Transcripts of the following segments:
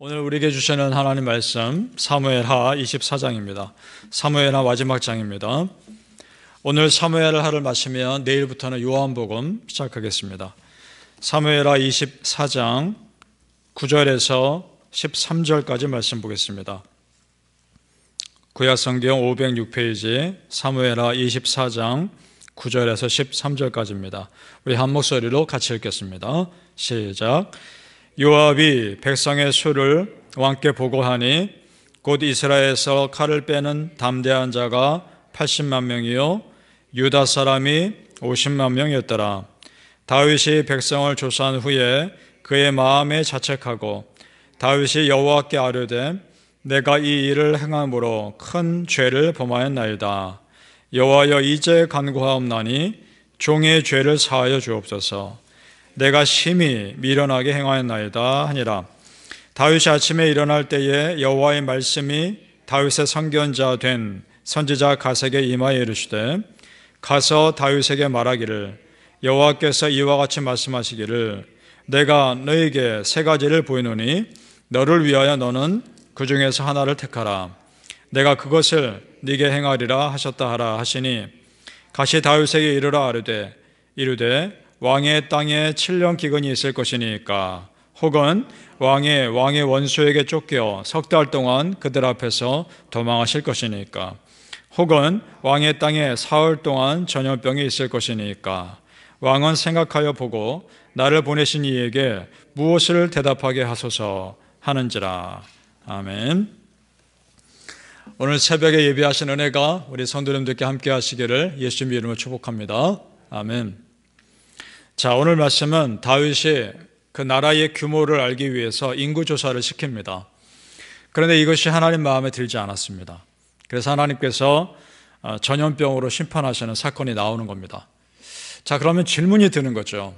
오늘 우리에게 주시는 하나님 말씀 사무엘하 24장입니다. 사무엘하 마지막 장입니다. 오늘 사무엘하를 마치면 내일부터는 요한복음 시작하겠습니다. 사무엘하 24장 9절에서 13절까지 말씀 보겠습니다. 구약성경 506페이지 사무엘하 24장 9절에서 13절까지입니다. 우리 한 목소리로 같이 읽겠습니다. 시작. 요압이 백성의 수를 왕께 보고하니 곧 이스라엘에서 칼을 빼는 담대한 자가 80만 명이요 유다 사람이 50만 명이었더라. 다윗이 백성을 조사한 후에 그의 마음에 자책하고 다윗이 여호와께 아뢰되 내가 이 일을 행함으로 큰 죄를 범하였나이다. 여호와여 이제 간구하옵나니 종의 죄를 사하여 주옵소서. 내가 심히 미련하게 행하였나이다 하니라. 다윗이 아침에 일어날 때에 여호와의 말씀이 다윗의 선견자 된 선지자 갓에게 임하여 이르시되 가서 다윗에게 말하기를 여호와께서 이와 같이 말씀하시기를 내가 너에게 세 가지를 보이노니 너를 위하여 너는 그 중에서 하나를 택하라. 내가 그것을 네게 행하리라 하셨다 하라 하시니 갓이 다윗에게 이르라 이르되 왕의 땅에 7년 기근이 있을 것이니까 혹은 왕의 원수에게 쫓겨 석 달 동안 그들 앞에서 도망하실 것이니까 혹은 왕의 땅에 사흘 동안 전염병이 있을 것이니까 왕은 생각하여 보고 나를 보내신 이에게 무엇을 대답하게 하소서 하는지라. 아멘. 오늘 새벽에 예배하신 은혜가 우리 성도님들께 함께 하시기를 예수님의 이름으로 축복합니다. 아멘. 자, 오늘 말씀은 다윗이 그 나라의 규모를 알기 위해서 인구조사를 시킵니다. 그런데 이것이 하나님 마음에 들지 않았습니다. 그래서 하나님께서 전염병으로 심판하시는 사건이 나오는 겁니다. 자, 그러면 질문이 드는 거죠.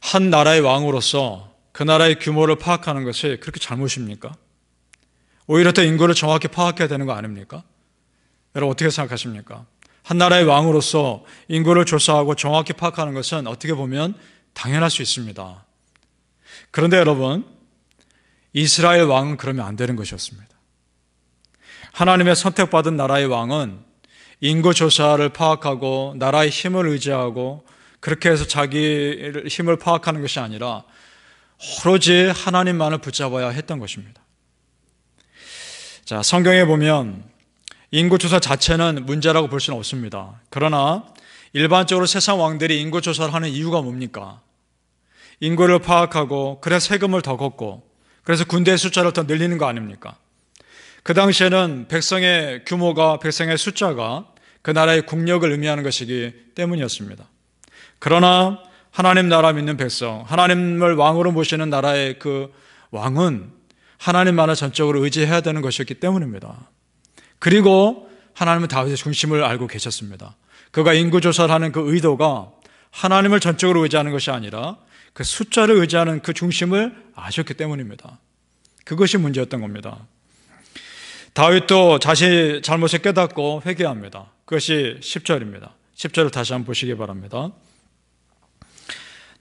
한 나라의 왕으로서 그 나라의 규모를 파악하는 것이 그렇게 잘못입니까? 오히려 더 인구를 정확히 파악해야 되는 거 아닙니까? 여러분 어떻게 생각하십니까? 한 나라의 왕으로서 인구를 조사하고 정확히 파악하는 것은 어떻게 보면 당연할 수 있습니다. 그런데 여러분, 이스라엘 왕은 그러면 안 되는 것이었습니다. 하나님의 선택받은 나라의 왕은 인구 조사를 파악하고 나라의 힘을 의지하고 그렇게 해서 자기 힘을 파악하는 것이 아니라 오로지 하나님만을 붙잡아야 했던 것입니다. 자, 성경에 보면 인구조사 자체는 문제라고 볼 수는 없습니다. 그러나 일반적으로 세상 왕들이 인구조사를 하는 이유가 뭡니까? 인구를 파악하고 그래서 세금을 더 걷고 그래서 군대의 숫자를 더 늘리는 거 아닙니까? 그 당시에는 백성의 규모가, 백성의 숫자가 그 나라의 국력을 의미하는 것이기 때문이었습니다. 그러나 하나님 나라 믿는 백성, 하나님을 왕으로 모시는 나라의 그 왕은 하나님만을 전적으로 의지해야 되는 것이었기 때문입니다. 그리고 하나님은 다윗의 중심을 알고 계셨습니다. 그가 인구조사를 하는 그 의도가 하나님을 전적으로 의지하는 것이 아니라 그 숫자를 의지하는 그 중심을 아셨기 때문입니다. 그것이 문제였던 겁니다. 다윗도 자신의 잘못을 깨닫고 회개합니다. 그것이 10절입니다. 10절을 다시 한번 보시기 바랍니다.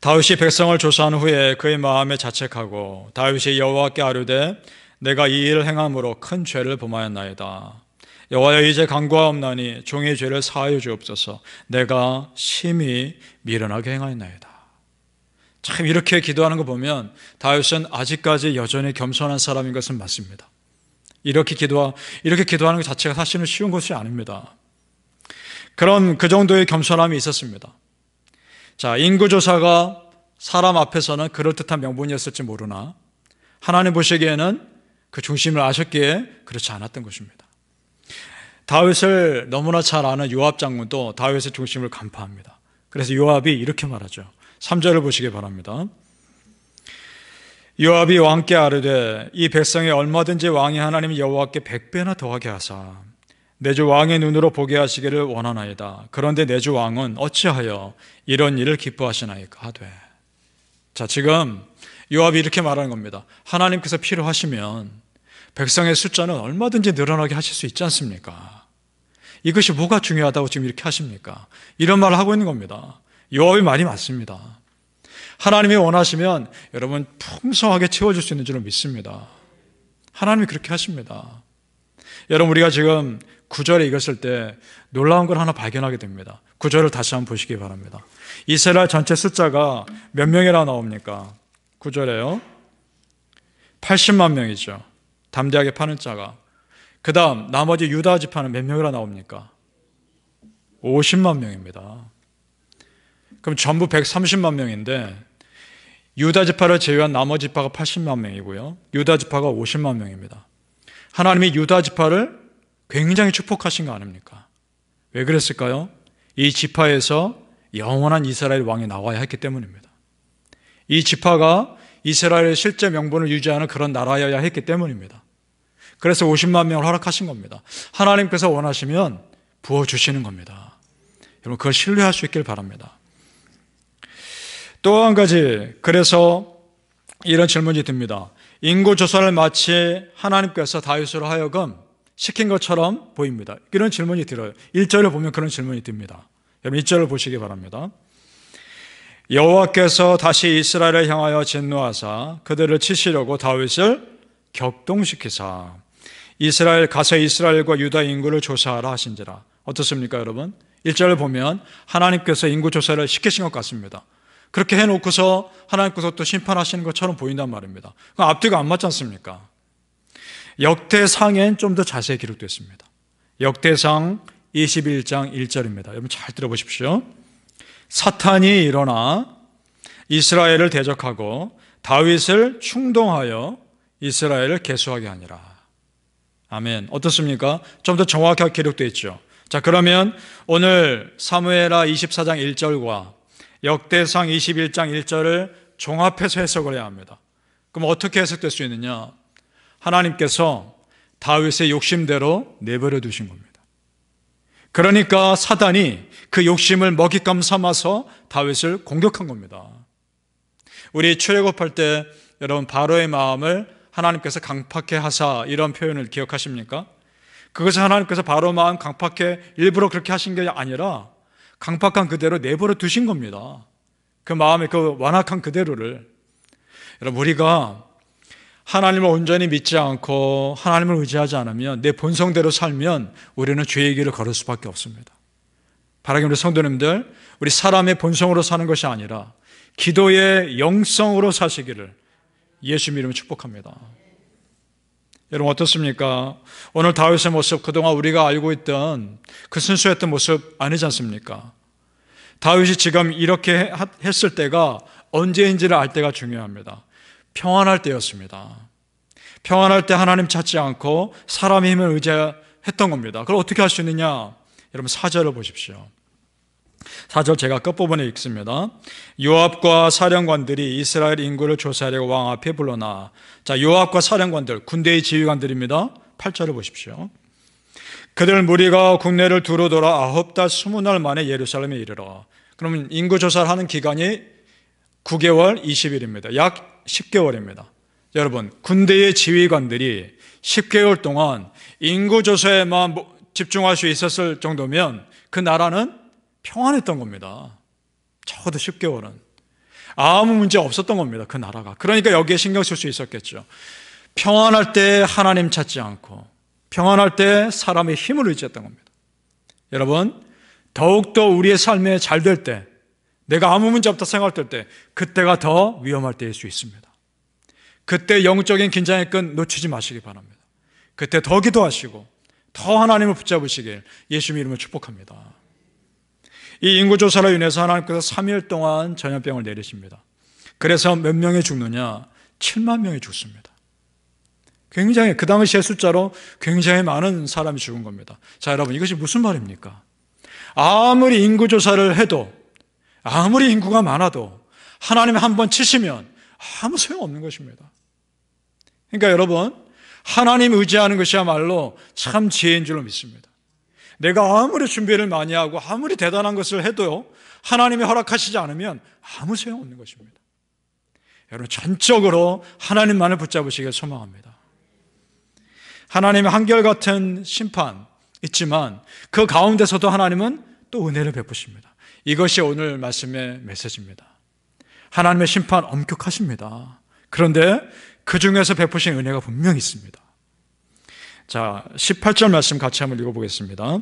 다윗이 백성을 조사한 후에 그의 마음에 자책하고 다윗이 여호와께 아뢰되 내가 이 일을 행함으로 큰 죄를 범하였나이다. 여호와여 이제 간구하옵나니 종의 죄를 사하여 주옵소서. 내가 심히 미련하게 행하였나이다. 참 이렇게 기도하는 거 보면 다윗은 아직까지 여전히 겸손한 사람인 것은 맞습니다. 이렇게 기도하는 것 자체가 사실은 쉬운 것이 아닙니다. 그런 그 정도의 겸손함이 있었습니다. 자, 인구조사가 사람 앞에서는 그럴듯한 명분이었을지 모르나 하나님 보시기에는 그 중심을 아셨기에 그렇지 않았던 것입니다. 다윗을 너무나 잘 아는 요압 장군도 다윗의 중심을 간파합니다. 그래서 요압이 이렇게 말하죠. 3절을 보시기 바랍니다. 요압이 왕께 아뢰되 이 백성이 얼마든지 왕이 하나님 여호와께 100배나 더하게 하사 내 주 왕의 눈으로 보게 하시기를 원하나이다. 그런데 내 주 왕은 어찌하여 이런 일을 기뻐하시나이까 하되. 자, 지금 요압이 이렇게 말하는 겁니다. 하나님께서 필요하시면 백성의 숫자는 얼마든지 늘어나게 하실 수 있지 않습니까? 이것이 뭐가 중요하다고 지금 이렇게 하십니까? 이런 말을 하고 있는 겁니다. 요압의 말이 맞습니다. 하나님이 원하시면 여러분 풍성하게 채워줄 수 있는 줄로 믿습니다. 하나님이 그렇게 하십니다. 여러분, 우리가 지금 9절에 읽었을 때 놀라운 걸 하나 발견하게 됩니다. 9절을 다시 한번 보시기 바랍니다. 이스라엘 전체 숫자가 몇 명이라 나옵니까? 9절에요. 80만 명이죠. 담대하게 파는 자가. 그 다음 나머지 유다 지파는 몇 명이라 나옵니까? 50만 명입니다. 그럼 전부 130만 명인데 유다 지파를 제외한 나머지 지파가 80만 명이고요. 유다 지파가 50만 명입니다. 하나님이 유다 지파를 굉장히 축복하신 거 아닙니까? 왜 그랬을까요? 이 지파에서 영원한 이스라엘 왕이 나와야 했기 때문입니다. 이 지파가 이스라엘의 실제 명분을 유지하는 그런 나라여야 했기 때문입니다. 그래서 50만 명을 허락하신 겁니다. 하나님께서 원하시면 부어주시는 겁니다. 여러분, 그걸 신뢰할 수 있길 바랍니다. 또 한 가지, 그래서 이런 질문이 듭니다. 인구조사를 마치 하나님께서 다윗으로 하여금 시킨 것처럼 보입니다. 이런 질문이 들어요. 1절을 보면 그런 질문이 듭니다. 여러분 1절을 보시기 바랍니다. 여호와께서 다시 이스라엘을 향하여 진노하사 그들을 치시려고 다윗을 격동시키사 이스라엘 가서 이스라엘과 유다 인구를 조사하라 하신지라. 어떻습니까 여러분? 1절을 보면 하나님께서 인구조사를 시키신 것 같습니다. 그렇게 해놓고서 하나님께서 또 심판하시는 것처럼 보인단 말입니다. 앞뒤가 안 맞지 않습니까? 역대상엔 좀 더 자세히 기록되어 있습니다. 역대상 21장 1절입니다. 여러분 잘 들어보십시오. 사탄이 일어나 이스라엘을 대적하고 다윗을 충동하여 이스라엘을 계수하게 하니라. 아멘. 어떻습니까? 좀 더 정확하게 기록되어 있죠. 자, 그러면 오늘 사무엘하 24장 1절과 역대상 21장 1절을 종합해서 해석을 해야 합니다. 그럼 어떻게 해석될 수 있느냐? 하나님께서 다윗의 욕심대로 내버려 두신 겁니다. 그러니까 사단이 그 욕심을 먹잇감 삼아서 다윗을 공격한 겁니다. 우리 출애굽할 때 여러분 바로의 마음을 하나님께서 강팍해 하사 이런 표현을 기억하십니까? 그것은 하나님께서 바로 마음 강팍해 일부러 그렇게 하신 게 아니라 강팍한 그대로 내버려 두신 겁니다. 그 마음의 그 완악한 그대로를. 여러분 우리가 하나님을 온전히 믿지 않고 하나님을 의지하지 않으면 내 본성대로 살면 우리는 죄의 길을 걸을 수밖에 없습니다. 바라기 우리 성도님들, 우리 사람의 본성으로 사는 것이 아니라 기도의 영성으로 사시기를 예수 이름으로 축복합니다. 여러분 어떻습니까? 오늘 다윗의 모습, 그동안 우리가 알고 있던 그 순수했던 모습 아니지 않습니까? 다윗이 지금 이렇게 했을 때가 언제인지를 알 때가 중요합니다. 평안할 때였습니다. 평안할 때 하나님 찾지 않고 사람의 힘을 의지했던 겁니다. 그걸 어떻게 할 수 있느냐? 여러분 4절을 보십시오. 4절 제가 끝부분에 읽습니다. 요압과 사령관들이 이스라엘 인구를 조사하려고 왕 앞에 불러나. 자, 요압과 사령관들, 군대의 지휘관들입니다. 8절을 보십시오. 그들 무리가 국내를 두루 돌아 9달 20날 만에 예루살렘에 이르러. 그러면 인구 조사를 하는 기간이 9개월 20일입니다. 약 10개월입니다. 여러분, 군대의 지휘관들이 10개월 동안 인구 조사에만 집중할 수 있었을 정도면 그 나라는 평안했던 겁니다. 적어도 10개월은. 아무 문제 없었던 겁니다. 그 나라가. 그러니까 여기에 신경 쓸 수 있었겠죠. 평안할 때 하나님 찾지 않고 평안할 때 사람의 힘을 의지했던 겁니다. 여러분, 더욱더 우리의 삶에 잘 될 때, 내가 아무 문제 없다 생각할 때, 그때가 더 위험할 때일 수 있습니다. 그때 영적인 긴장의 끈 놓치지 마시기 바랍니다. 그때 더 기도하시고 더 하나님을 붙잡으시길 예수 이름으로 축복합니다. 이 인구조사로 인해서 하나님께서 3일 동안 전염병을 내리십니다. 그래서 몇 명이 죽느냐? 7만 명이 죽습니다. 굉장히 그 당시의 숫자로 굉장히 많은 사람이 죽은 겁니다. 자, 여러분 이것이 무슨 말입니까? 아무리 인구조사를 해도 아무리 인구가 많아도 하나님이 한번 치시면 아무 소용없는 것입니다. 그러니까 여러분, 하나님 의지하는 것이야말로 참 지혜인 줄로 믿습니다. 내가 아무리 준비를 많이 하고 아무리 대단한 것을 해도 하나님이 허락하시지 않으면 아무 소용없는 것입니다. 여러분 전적으로 하나님만을 붙잡으시길 소망합니다. 하나님의 한결같은 심판 있지만 그 가운데서도 하나님은 또 은혜를 베푸십니다. 이것이 오늘 말씀의 메시지입니다. 하나님의 심판 엄격하십니다. 그런데 그 중에서 베푸신 은혜가 분명히 있습니다. 자, 18절 말씀 같이 한번 읽어보겠습니다.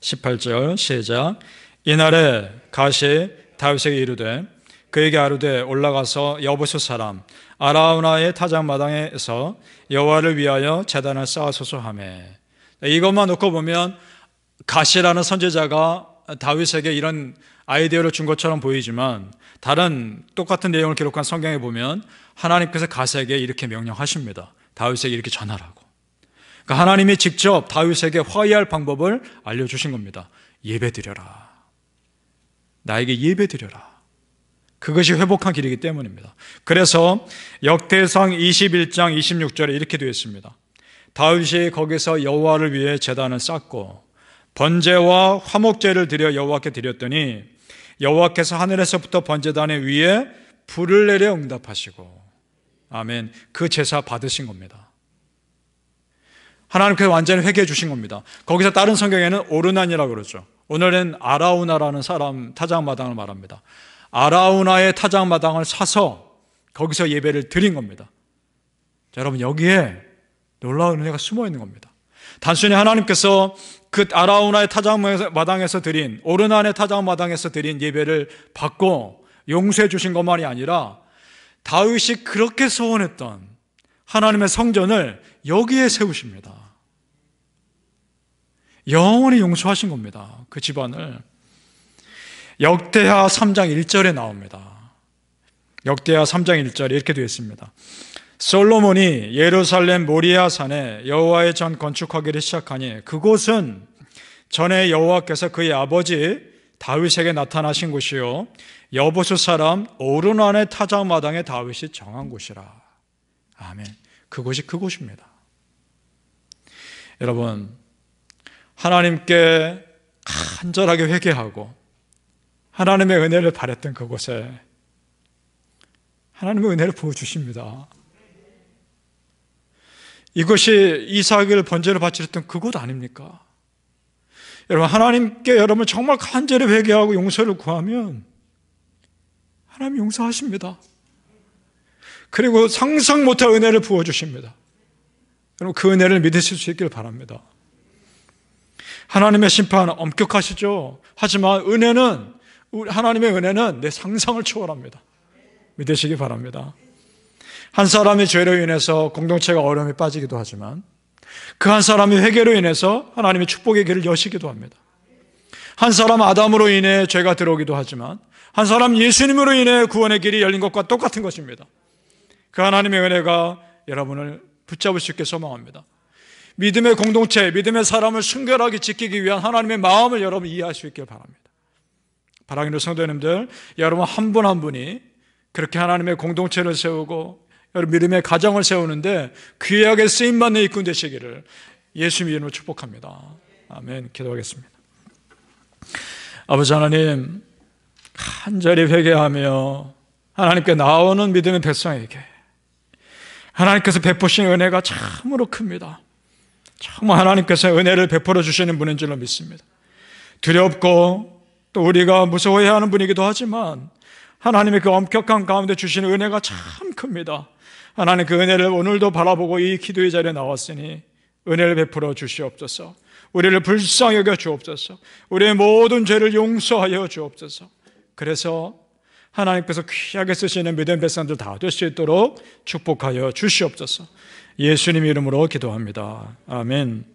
18절 시작. 이날에 갓이 다윗에게 이르되 그에게 아뢰되 올라가서 여부수 사람 아라우나의 타작마당에서 여호와를 위하여 제단을 쌓아소서 하매. 이것만 놓고 보면 갓이라는 선지자가 다윗에게 이런 아이디어를 준 것처럼 보이지만 다른 똑같은 내용을 기록한 성경에 보면 하나님께서 갓에게 이렇게 명령하십니다. 다윗에게 이렇게 전하라고. 그러니까 하나님이 직접 다윗에게 화해할 방법을 알려주신 겁니다. 예배드려라. 나에게 예배드려라. 그것이 회복한 길이기 때문입니다. 그래서 역대상 21장 26절에 이렇게 되어 있습니다. 다윗이 거기서 여호와를 위해 제단을 쌓고 번제와 화목제를 드려 여호와께 드렸더니 여호와께서 하늘에서부터 번제단의 위에 불을 내려 응답하시고. 아멘. 그 제사 받으신 겁니다. 하나님께서 완전히 회개해 주신 겁니다. 거기서 다른 성경에는 오르난이라고 그러죠. 오늘은 아라우나라는 사람 타작마당을 말합니다. 아라우나의 타작마당을 사서 거기서 예배를 드린 겁니다. 자, 여러분, 여기에 놀라운 은혜가 숨어 있는 겁니다. 단순히 하나님께서 그 아라우나의 타작마당에서 드린, 오르난의 타작마당에서 드린 예배를 받고 용서해 주신 것만이 아니라 다윗이 그렇게 소원했던 하나님의 성전을 여기에 세우십니다. 영원히 용서하신 겁니다. 그 집안을. 역대하 3장 1절에 나옵니다. 역대하 3장 1절에 이렇게 되어 있습니다. 솔로몬이 예루살렘 모리아 산에 여호와의 전 건축하기를 시작하니 그곳은 전에 여호와께서 그의 아버지 다윗에게 나타나신 곳이요 여부수 사람 오르난의 타작마당에 다윗이 정한 곳이라. 아멘. 그곳이 그곳입니다. 여러분, 하나님께 간절하게 회개하고 하나님의 은혜를 바랬던 그곳에 하나님의 은혜를 부어주십니다. 이것이 이삭을 번제로 바치랬던 그곳 아닙니까? 여러분, 하나님께 여러분 정말 간절히 회개하고 용서를 구하면 하나님 용서하십니다. 그리고 상상 못할 은혜를 부어주십니다. 여러분, 그 은혜를 믿으실 수 있기를 바랍니다. 하나님의 심판은 엄격하시죠. 하지만 은혜는, 하나님의 은혜는 내 상상을 초월합니다. 믿으시기 바랍니다. 한 사람이 죄로 인해서 공동체가 어려움에 빠지기도 하지만 그 한 사람이 회개로 인해서 하나님의 축복의 길을 여시기도 합니다. 한 사람 아담으로 인해 죄가 들어오기도 하지만 한 사람 예수님으로 인해 구원의 길이 열린 것과 똑같은 것입니다. 그 하나님의 은혜가 여러분을 붙잡을 수 있게 소망합니다. 믿음의 공동체, 믿음의 사람을 순결하게 지키기 위한 하나님의 마음을 여러분 이해할 수 있길 바랍니다. 사랑하는 성도님들, 여러분 한 분 한 분이 그렇게 하나님의 공동체를 세우고 여러분 믿음의 가정을 세우는데 귀하게 쓰임받는 일꾼 되시기를 예수 이름으로 축복합니다. 아멘. 기도하겠습니다. 아버지 하나님, 간절히 회개하며 하나님께 나오는 믿음의 백성에게 하나님께서 베푸신 은혜가 참으로 큽니다. 정말 하나님께서 은혜를 베풀어 주시는 분인 줄로 믿습니다. 두렵고 또 우리가 무서워해야 하는 분이기도 하지만 하나님의 그 엄격한 가운데 주시는 은혜가 참 큽니다. 하나님, 그 은혜를 오늘도 바라보고 이 기도의 자리에 나왔으니 은혜를 베풀어 주시옵소서. 우리를 불쌍히 여겨 주옵소서. 우리의 모든 죄를 용서하여 주옵소서. 그래서 하나님께서 귀하게 쓰시는 믿음 백성들 다 될 수 있도록 축복하여 주시옵소서. 예수님 이름으로 기도합니다. 아멘.